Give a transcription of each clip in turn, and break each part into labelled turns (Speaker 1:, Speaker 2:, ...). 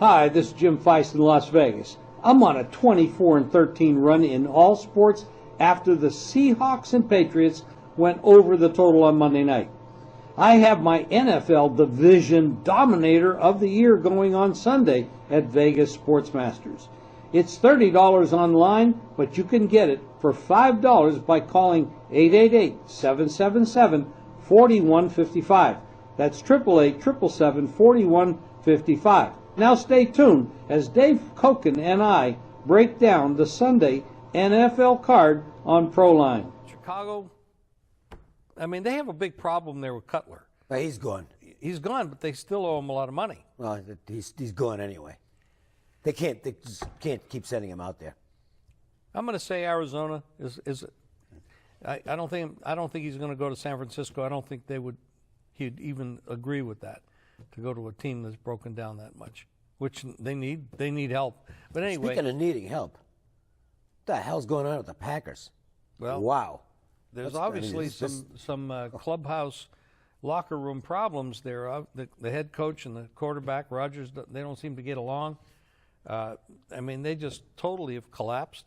Speaker 1: Hi, this is Jim Feist in Las Vegas. I'm on a 24-13 run in all sports after the Seahawks and Patriots went over the total on Monday night. I have my NFL Division Dominator of the Year going on Sunday at Vegas Sports Masters. It's $30 online, but you can get it for $5 by calling 888-777-4155. That's 888-777-4155. Now stay tuned as Dave Cokin and I break down the Sunday NFL card on Proline.
Speaker 2: Chicago, I mean, they have a big problem there with Cutler.
Speaker 3: He's gone.
Speaker 2: He's gone, but they still owe him a lot of money.
Speaker 3: Well, he's gone anyway. They just can't keep sending him out there.
Speaker 2: I'm going to say Arizona is. I don't think he's going to go to San Francisco. I don't think he'd even agree with that, to go to a team that's broken down that much, which they need. They need help. But anyway,
Speaker 3: speaking of needing help, what the hell's going on with the Packers?
Speaker 2: Well,
Speaker 3: wow.
Speaker 2: There's obviously some clubhouse locker room problems there. The head coach and the quarterback, Rodgers, they don't seem to get along. I mean, they just totally have collapsed.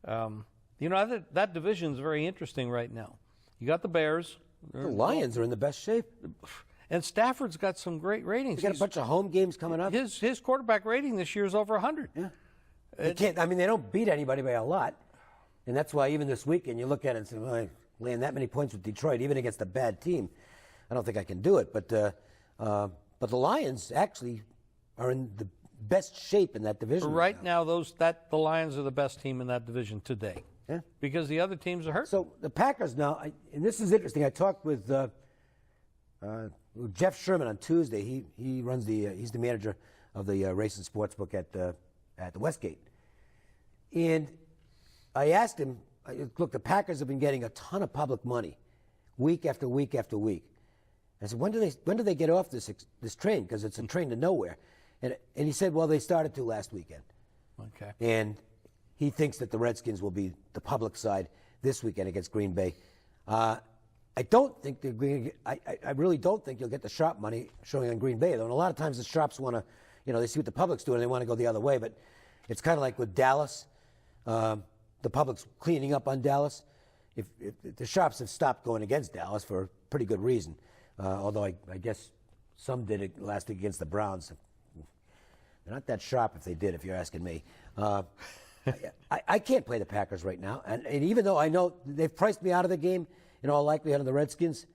Speaker 2: That division is very interesting right now. You got the Bears.
Speaker 3: The Lions are in the best shape.
Speaker 2: And Stafford's got some great ratings.
Speaker 3: He's got a bunch of home games coming up.
Speaker 2: His quarterback rating this year is over 100.
Speaker 3: Yeah. They don't beat anybody by a lot. And that's why even this weekend you look at it and say, well, laying that many points with Detroit, even against a bad team, I don't think I can do it. But the Lions actually are in the best shape in that division.
Speaker 2: Right now, the Lions are the best team in that division today.
Speaker 3: Yeah.
Speaker 2: Because the other teams are hurt.
Speaker 3: So the Packers now, and this is interesting. I talked with Jeff Sherman on Tuesday. He runs he's the manager of the race and sportsbook at the Westgate. And I asked him, look, the Packers have been getting a ton of public money, week after week after week. I said, when do they get off this train? Because it's a train to nowhere. And he said, well, they started to last weekend.
Speaker 2: Okay.
Speaker 3: And he thinks that the Redskins will be the public side this weekend against Green Bay. I don't think they're going. I really don't think you'll get the sharp money showing on Green Bay, though. And a lot of times the sharps want to, they see what the public's doing and they want to go the other way. But it's kind of like with Dallas. The public's cleaning up on Dallas. If the sharps have stopped going against Dallas for a pretty good reason, although I guess some did it last week against the Browns. They're not that sharp if they did, if you're asking me. I can't play the Packers right now, and even though I know they've priced me out of the game in all likelihood on the Redskins,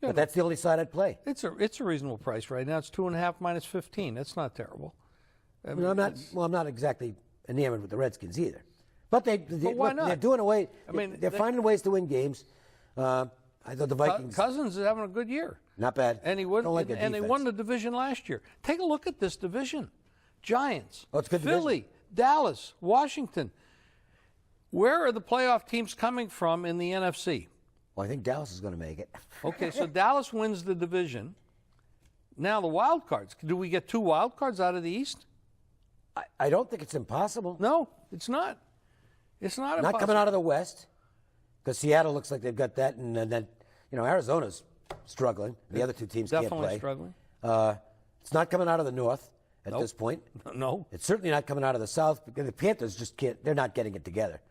Speaker 3: but that's the only side I'd play.
Speaker 2: It's a reasonable price right now. It's 2.5 minus 15. That's not terrible.
Speaker 3: I mean, I'm not exactly enamored with the Redskins either. But
Speaker 2: why not?
Speaker 3: They're doing away.
Speaker 2: I mean,
Speaker 3: they're finding ways to win games. I thought the Vikings.
Speaker 2: Cousins is having a good year.
Speaker 3: Not bad.
Speaker 2: And they won the division last year. Take a look at this division. Giants,
Speaker 3: it's good
Speaker 2: Philly,
Speaker 3: division.
Speaker 2: Dallas, Washington. Where are the playoff teams coming from in the NFC?
Speaker 3: Well, I think Dallas is going to make it.
Speaker 2: Okay, so Dallas wins the division. Now the wild cards. Do we get 2 wild cards out of the East?
Speaker 3: I don't think it's impossible.
Speaker 2: No, it's not. It's not impossible.
Speaker 3: Not coming out of the West, because Seattle looks like they've got that, and then Arizona's struggling. The other two teams can't play.
Speaker 2: Definitely struggling.
Speaker 3: It's not coming out of the North at this point.
Speaker 2: No.
Speaker 3: It's certainly not coming out of the South, because the Panthers just can't. They're not getting it together.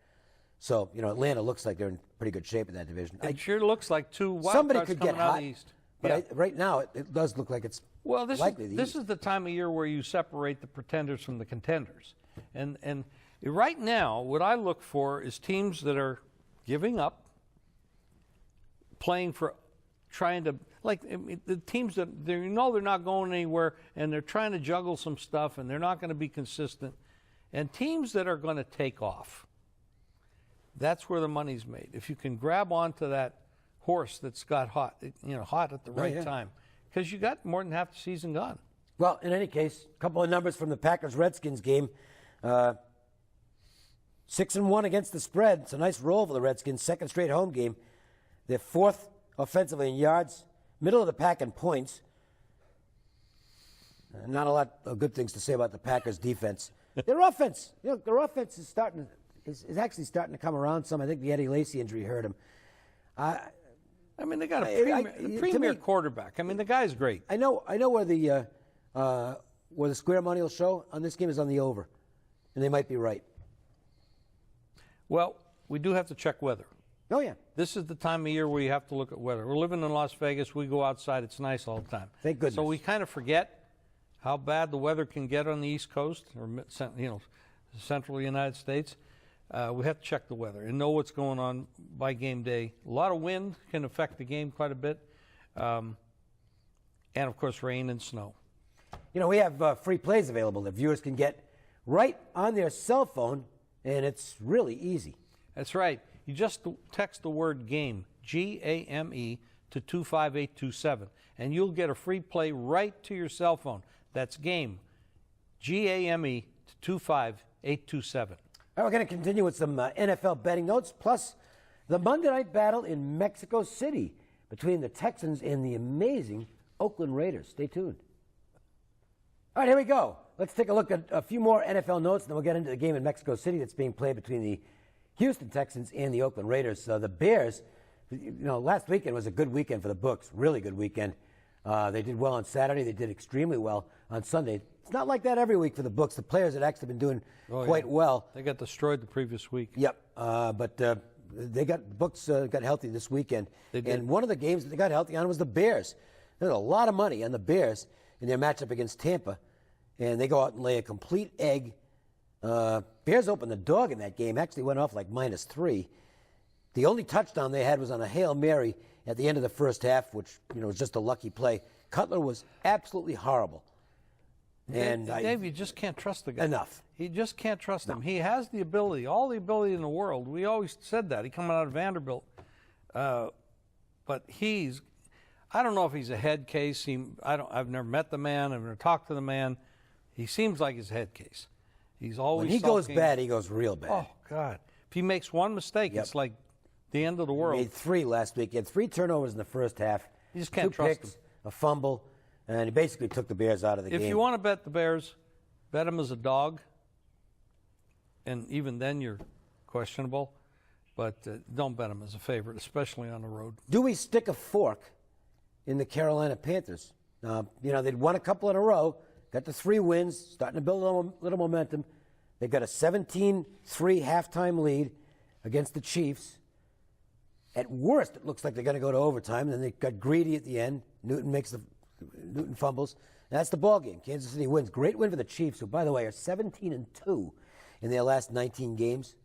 Speaker 3: So Atlanta looks like they're in pretty good shape in that division.
Speaker 2: It sure looks like 2 wild
Speaker 3: somebody
Speaker 2: cards
Speaker 3: could
Speaker 2: coming
Speaker 3: get
Speaker 2: out
Speaker 3: hot,
Speaker 2: of the East.
Speaker 3: But right now it does look like it's likely.
Speaker 2: This is the time of year where you separate the pretenders from the contenders, and right now what I look for is teams that are giving up, playing for, trying to the teams that they're not going anywhere and they're trying to juggle some stuff and they're not going to be consistent, and teams that are going to take off. That's where the money's made. If you can grab onto that horse that's got hot at the right time, because you got more than half the season gone.
Speaker 3: Well, in any case, a couple of numbers from the Packers-Redskins game. 6-1 against the spread. It's a nice roll for the Redskins. Second straight home game. They're 4th offensively in yards, middle of the pack in points. Not a lot of good things to say about the Packers' defense. Their offense, their offense is actually starting to come around some. I think the Eddie Lacy injury hurt him.
Speaker 2: I mean, they got a premier quarterback. I mean, the guy's great.
Speaker 3: I know where where the square money will show on this game is on the over. And they might be right.
Speaker 2: Well, we do have to check weather.
Speaker 3: Oh, yeah.
Speaker 2: This is the time of year where you have to look at weather. We're living in Las Vegas. We go outside. It's nice all the time.
Speaker 3: Thank goodness.
Speaker 2: So we kind of forget how bad the weather can get on the East Coast or central United States. We have to check the weather and know what's going on by game day. A lot of wind can affect the game quite a bit. And, of course, rain and snow.
Speaker 3: We have free plays available that viewers can get right on their cell phone, and it's really easy.
Speaker 2: That's right. You just text the word GAME, G-A-M-E, to 25827, and you'll get a free play right to your cell phone. That's GAME, G-A-M-E, to 25827.
Speaker 3: All right, we're going to continue with some NFL betting notes, plus the Monday night battle in Mexico City between the Texans and the amazing Oakland Raiders. Stay tuned. All right, here we go. Let's take a look at a few more NFL notes, and then we'll get into the game in Mexico City that's being played between the Houston Texans and the Oakland Raiders. The Bears, last weekend was a good weekend for the books, really good weekend. They did well on Saturday. They did extremely well on Sunday. It's not like that every week for the books. The players had actually been doing quite well.
Speaker 2: They got destroyed the previous week.
Speaker 3: Yep, but they got the books got healthy this weekend.
Speaker 2: They did.
Speaker 3: And one of the games that they got healthy on was the Bears. There's a lot of money on the Bears in their matchup against Tampa, and they go out and lay a complete egg. Bears opened the dog in that game, actually went off like -3. The only touchdown they had was on a Hail Mary at the end of the first half, which was just a lucky play. Cutler was absolutely horrible. And
Speaker 2: Dave, you just can't trust the guy.
Speaker 3: Enough.
Speaker 2: You just can't trust him. He has the ability, all the ability in the world. We always said that. He coming out of Vanderbilt. But I don't know if he's a head case. I've never met the man. I've never talked to the man. He seems like his head case. He's always
Speaker 3: when he
Speaker 2: sulking.
Speaker 3: goes bad, he goes real bad.
Speaker 2: Oh, God. If he makes one mistake, it's like the end of the world.
Speaker 3: He made 3 last week. He had 3 turnovers in the first half.
Speaker 2: You just can't
Speaker 3: 2
Speaker 2: trust
Speaker 3: picks,
Speaker 2: him.
Speaker 3: a fumble, and he basically took the Bears out of the game.
Speaker 2: If you want to bet the Bears, bet them as a dog, and even then you're questionable. But don't bet them as a favorite, especially on the road.
Speaker 3: Do we stick a fork in the Carolina Panthers? They'd won a couple in a row, got to 3 wins, starting to build a little momentum. They got a 17-3 halftime lead against the Chiefs. At worst, it looks like they're going to go to overtime. Then they got greedy at the end. Newton fumbles. And that's the ball game. Kansas City wins. Great win for the Chiefs, who, by the way, are 17-2 in their last 19 games.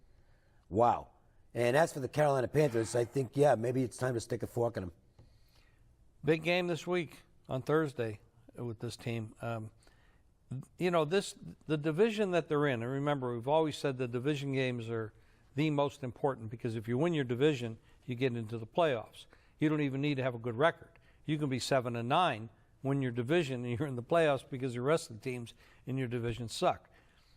Speaker 3: Wow. And as for the Carolina Panthers, I think, maybe it's time to stick a fork in them.
Speaker 2: Big game this week on Thursday with this team. The division that they're in, and remember, we've always said the division games are the most important because if you win your division, you get into the playoffs. You don't even need to have a good record. You can be 7-9, win your division, and you're in the playoffs because the rest of the teams in your division suck.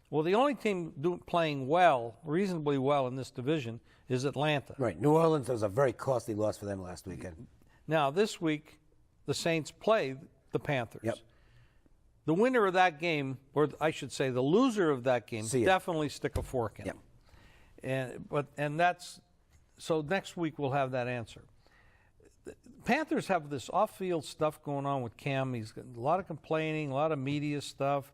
Speaker 2: Well, the only team playing well, reasonably well in this division is Atlanta.
Speaker 3: Right. New Orleans was a very costly loss for them last weekend.
Speaker 2: Now, this week, the Saints play the Panthers.
Speaker 3: Yep.
Speaker 2: The winner of that game, or I should say the loser of that game, definitely stick a fork in.
Speaker 3: Yep.
Speaker 2: So next week we'll have that answer. The Panthers have this off-field stuff going on with Cam. He's got a lot of complaining, a lot of media stuff,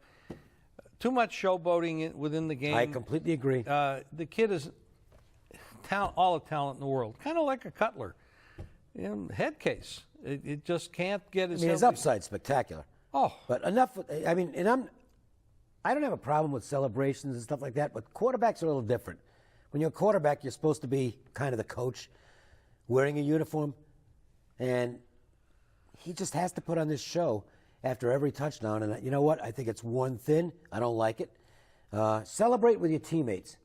Speaker 2: too much showboating within the game.
Speaker 3: I completely agree.
Speaker 2: The kid is all the talent in the world, kind of like a Cutler. Head case. It just can't get his.
Speaker 3: His upside's spectacular.
Speaker 2: Oh,
Speaker 3: but enough. I don't have a problem with celebrations and stuff like that, but quarterbacks are a little different. When you're a quarterback, you're supposed to be kind of the coach, wearing a uniform, and he just has to put on this show after every touchdown. And you know what? I think it's worn thin. I don't like it. Celebrate with your teammates,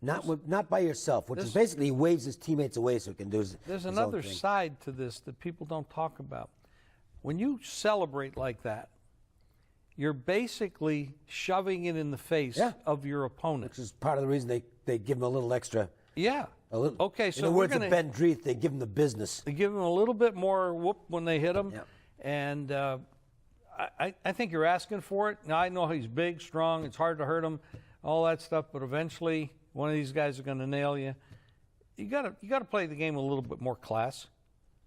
Speaker 3: not by yourself, which is basically he waves his teammates away so he can do his
Speaker 2: There's
Speaker 3: his
Speaker 2: another
Speaker 3: own thing.
Speaker 2: side to this that people don't talk about. When you celebrate like that, you're basically shoving it in the face of your opponent.
Speaker 3: Which is part of the reason they give him a little extra.
Speaker 2: Yeah.
Speaker 3: A little,
Speaker 2: Okay, so
Speaker 3: in the words of Ben Dreeth, they give him the business.
Speaker 2: They give him a little bit more whoop when they hit him.
Speaker 3: Yeah.
Speaker 2: And I think you're asking for it. Now, I know he's big, strong. It's hard to hurt him, all that stuff. But eventually, one of these guys is going to nail you. You got to play the game with a little bit more class.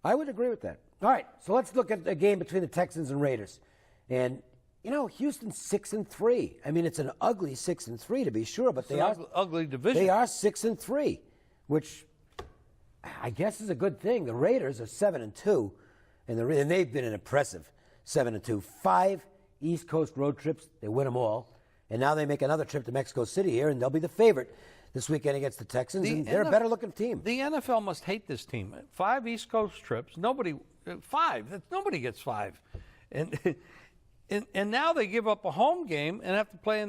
Speaker 3: I would agree with that. All right, so let's look at a game between the Texans and Raiders. And, You know, Houston's 6-3. I mean, it's an ugly 6-3 to be sure, but they are
Speaker 2: ugly division.
Speaker 3: They are 6-3, which I guess is a good thing. The Raiders are 7-2, and they've been an impressive 7-2. 5 East Coast road trips, they win them all, and now they make another trip to Mexico City here, and they'll be the favorite this weekend against the Texans. And they're a better-looking team.
Speaker 2: The NFL must hate this team. 5 East Coast trips, nobody gets 5, and now they give up a home game and have to play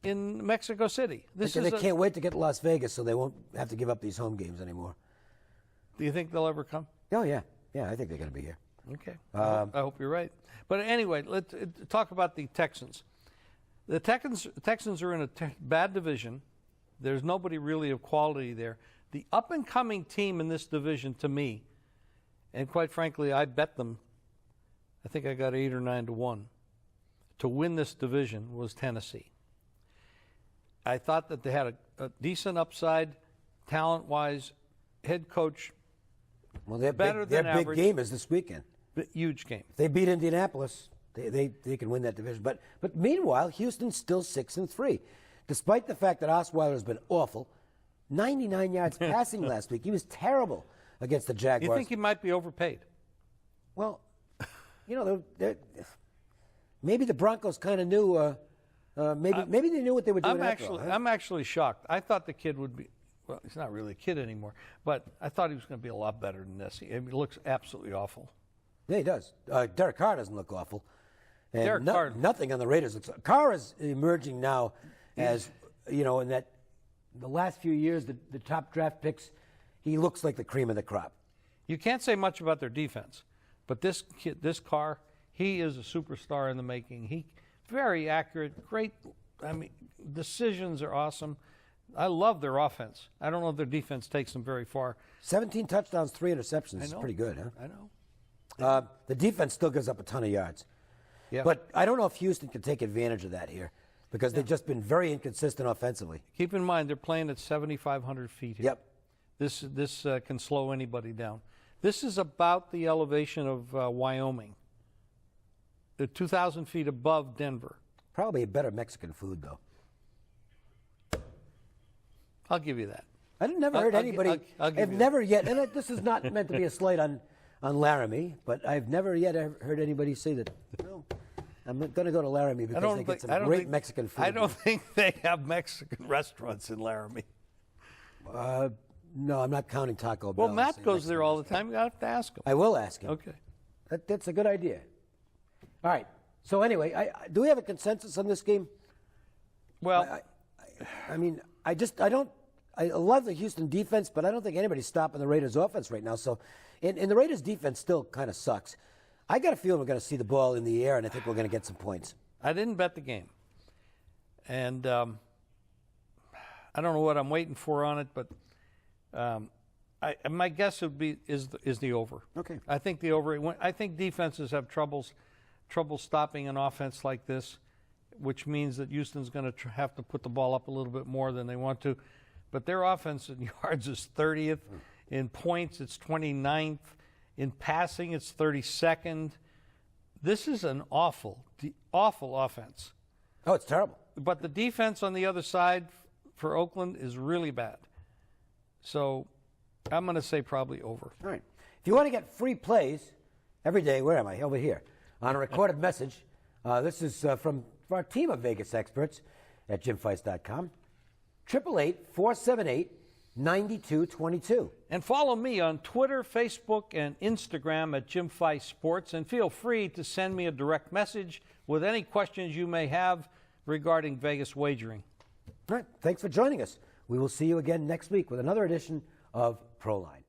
Speaker 2: in Mexico City.
Speaker 3: They can't wait to get to Las Vegas, so they won't have to give up these home games anymore.
Speaker 2: Do you think they'll ever come?
Speaker 3: Oh, yeah. Yeah, I think they're going to be here.
Speaker 2: Okay. I hope you're right. But anyway, let's talk about the Texans. The Texans are in a bad division. There's nobody really of quality there. The up-and-coming team in this division, to me, and quite frankly, I bet them, I think I got 8 or 9 to 1, to win this division was Tennessee. I thought that they had a decent upside, talent-wise, head coach.
Speaker 3: Well, their
Speaker 2: better
Speaker 3: big,
Speaker 2: than
Speaker 3: their big
Speaker 2: average.
Speaker 3: game is this weekend.
Speaker 2: Huge game.
Speaker 3: If they beat Indianapolis, they can win that division. But meanwhile, Houston's still 6-3, despite the fact that Osweiler's been awful. 99 yards passing last week. He was terrible against the Jaguars.
Speaker 2: You think he might be overpaid?
Speaker 3: Well, you know, maybe the Broncos kind of knew. Maybe they knew what they were doing.
Speaker 2: I'm actually shocked. I thought the kid would be. Well, he's not really a kid anymore, but I thought he was going to be a lot better than this. He looks absolutely awful.
Speaker 3: Yeah, he does. Derek Carr doesn't look awful. And
Speaker 2: Carr.
Speaker 3: Nothing on the Raiders looks. Carr is emerging now as, you know, in that the last few years, the top draft picks, he looks like the cream of the crop.
Speaker 2: You can't say much about their defense, but this kid, this Carr, he is a superstar in the making. He very accurate, great. I mean, decisions are awesome. I love their offense. I don't know if their defense takes them very far.
Speaker 3: 17 touchdowns, 3 interceptions. Is pretty good, huh?
Speaker 2: I know.
Speaker 3: The defense still gives up a ton of yards.
Speaker 2: Yeah.
Speaker 3: But I don't know if Houston can take advantage of that here because they've just been very inconsistent offensively.
Speaker 2: Keep in mind, they're playing at 7,500 feet here.
Speaker 3: Yep.
Speaker 2: This can slow anybody down. This is about the elevation of Wyoming. They're 2,000 feet above Denver.
Speaker 3: Probably a better Mexican food, though.
Speaker 2: I'll give you that.
Speaker 3: I've never heard anybody. I've never yet, and this is not meant to be a slight on Laramie, but I've never yet heard anybody say that. No, I'm going to go to Laramie because they get some great Mexican food.
Speaker 2: I don't think they have Mexican restaurants in Laramie.
Speaker 3: No, I'm not counting Taco Bell.
Speaker 2: Well, Matt goes there all the time. You have to ask him.
Speaker 3: I will ask him.
Speaker 2: Okay.
Speaker 3: That's a good idea. All right. So anyway, do we have a consensus on this game?
Speaker 2: Well,
Speaker 3: I mean, I love the Houston defense, but I don't think anybody's stopping the Raiders' offense right now. So, and the Raiders' defense still kind of sucks. I got a feeling we're going to see the ball in the air, and I think we're going to get some points.
Speaker 2: I didn't bet the game, and I don't know what I'm waiting for on it, but my guess would be is the over.
Speaker 3: Okay.
Speaker 2: I think the over. I think defenses have trouble stopping an offense like this, which means that Houston's going to have to put the ball up a little bit more than they want to. But their offense in yards is 30th. In points, it's 29th. In passing, it's 32nd. This is an awful offense.
Speaker 3: Oh, it's terrible.
Speaker 2: But the defense on the other side for Oakland is really bad. So I'm going to say probably over.
Speaker 3: All right. If you want to get free plays every day, where am I? Over here. On a recorded message. This is from our team of Vegas experts at JimFeist.com. 888-478-9222.
Speaker 2: And follow me on Twitter, Facebook, and Instagram at Jim Feist Sports. And feel free to send me a direct message with any questions you may have regarding Vegas wagering.
Speaker 3: All right. Thanks for joining us. We will see you again next week with another edition of Proline.